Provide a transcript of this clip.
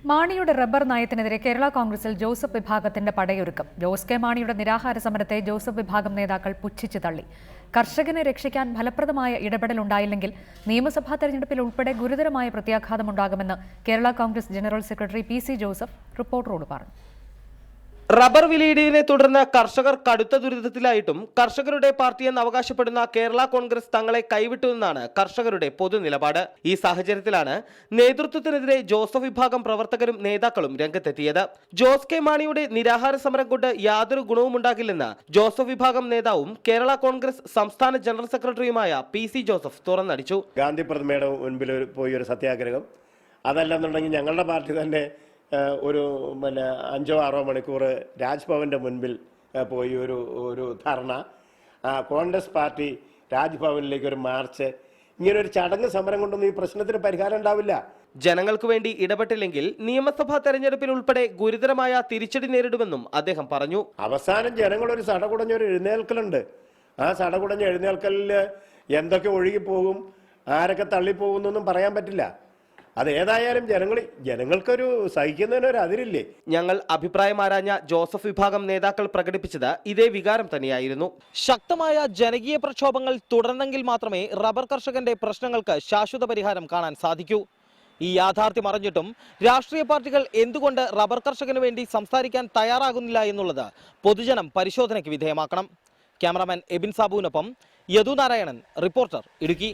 മാണിയുടെ റബ്ബർ നയത്തിനെതിരെ കേരള കോൺഗ്രസിൽ ജോസഫ് വിഭാഗത്തിന്റെ പടയൊരുക്കം. ജോസ് കെ മാണിയുടെ നിരാഹാര സമരത്തെ ജോസഫ് വിഭാഗം നേതാക്കൾ പുച്ഛിച്ചു തള്ളി. കർഷകനെ രക്ഷിക്കാൻ ഫലപ്രദമായ ഇടപെടലുണ്ടായില്ലെങ്കിൽ നിയമസഭാ തെരഞ്ഞെടുപ്പിൽ ഉൾപ്പെടെ ഗുരുതരമായ പ്രത്യാഘാതമുണ്ടാകുമെന്ന് Kerala Congress general secretary P C. Joseph റിപ്പോർട്ടറോട് പറഞ്ഞു. റബ്ബർ വിലയിടിവിനെ തുടർന്ന് കർഷകർ കടുത്ത ദുരിതത്തിലായിട്ടും കർഷകരുടെ പാർട്ടിയെന്ന് അവകാശപ്പെടുന്ന കേരള കോൺഗ്രസ് തങ്ങളെ കൈവിട്ടുവെന്നാണ് കർഷകരുടെ പൊതുനിലപാട്. ഈ സാഹചര്യത്തിലാണ് നേതൃത്വത്തിനെതിരെ ജോസഫ് വിഭാഗം പ്രവർത്തകരും നേതാക്കളും രംഗത്തെത്തിയത്. ജോസ് കെ മാണിയുടെ നിരാഹാര സമരം കൊണ്ട് യാതൊരു ഗുണവും ഉണ്ടാകില്ലെന്ന് ജോസഫ് വിഭാഗം നേതാവും കേരള കോൺഗ്രസ് സംസ്ഥാന ജനറൽ സെക്രട്ടറിയുമായ പി.സി. ജോസഫ് തുറന്നടിച്ചു. ഗാന്ധി പ്രതിമയുടെ മുൻപിൽ പോയി ഒരു സത്യാഗ്രഹം, അതല്ലെന്നുണ്ടെങ്കിൽ ഞങ്ങളുടെ പാർട്ടി തന്നെ ഒരു 5-6 മണിക്കൂർ രാജ്ഭവന്റെ മുൻപിൽ പോയി ഒരു ധർണ, കോൺഗ്രസ് പാർട്ടി രാജ്ഭവനിലേക്ക് ഒരു മാർച്ച്, ഇങ്ങനെ ഒരു ചടങ്ങ് സമരം കൊണ്ടൊന്നും ഈ പ്രശ്നത്തിന് പരിഹാരം ഉണ്ടാവില്ല. ജനങ്ങൾക്ക് വേണ്ടി ഇടപെട്ടില്ലെങ്കിൽ നിയമസഭാ തെരഞ്ഞെടുപ്പിൽ ഉൾപ്പെടെ ഗുരുതരമായ തിരിച്ചടി നേരിടുമെന്നും അദ്ദേഹം പറഞ്ഞു. അവസാനം ജനങ്ങളൊരു സടകുടഞ്ഞൊരു എഴുന്നേൽക്കലുണ്ട്. ആ സടകുടഞ്ഞ എഴുന്നേൽക്കലിൽ എന്തൊക്കെ ഒഴുകിപ്പോകും, ആരൊക്കെ തള്ളിപ്പോകുന്നൊന്നും പറയാൻ പറ്റില്ല. അത് ഏതായാലും ജനങ്ങൾക്കൊരു സഹിക്കുന്നതിനൊരു അതിരില്ലേ. ഞങ്ങൾ അഭിപ്രായമാരാഞ്ഞ ജോസഫ് വിഭാഗം നേതാക്കൾ പ്രകടിപ്പിച്ചത് ഇതേ വികാരം തന്നെയായിരുന്നു. ശക്തമായ ജനകീയ പ്രക്ഷോഭങ്ങൾ തുടർന്നെങ്കിൽ മാത്രമേ റബ്ബർ കർഷകന്റെ പ്രശ്നങ്ങൾക്ക് ശാശ്വത പരിഹാരം കാണാൻ സാധിക്കൂ. ഈ യാഥാർത്ഥ്യം അറിഞ്ഞിട്ടും രാഷ്ട്രീയ പാർട്ടികൾ എന്തുകൊണ്ട് റബ്ബർ കർഷകന് വേണ്ടി സംസാരിക്കാൻ തയ്യാറാകുന്നില്ല എന്നുള്ളത് പൊതുജനം പരിശോധനയ്ക്ക് വിധേയമാക്കണം. ക്യാമറാമാൻ എബിൻ സാബുവിനൊപ്പം യദു നാരായണൻ, റിപ്പോർട്ടർ, ഇടുക്കി.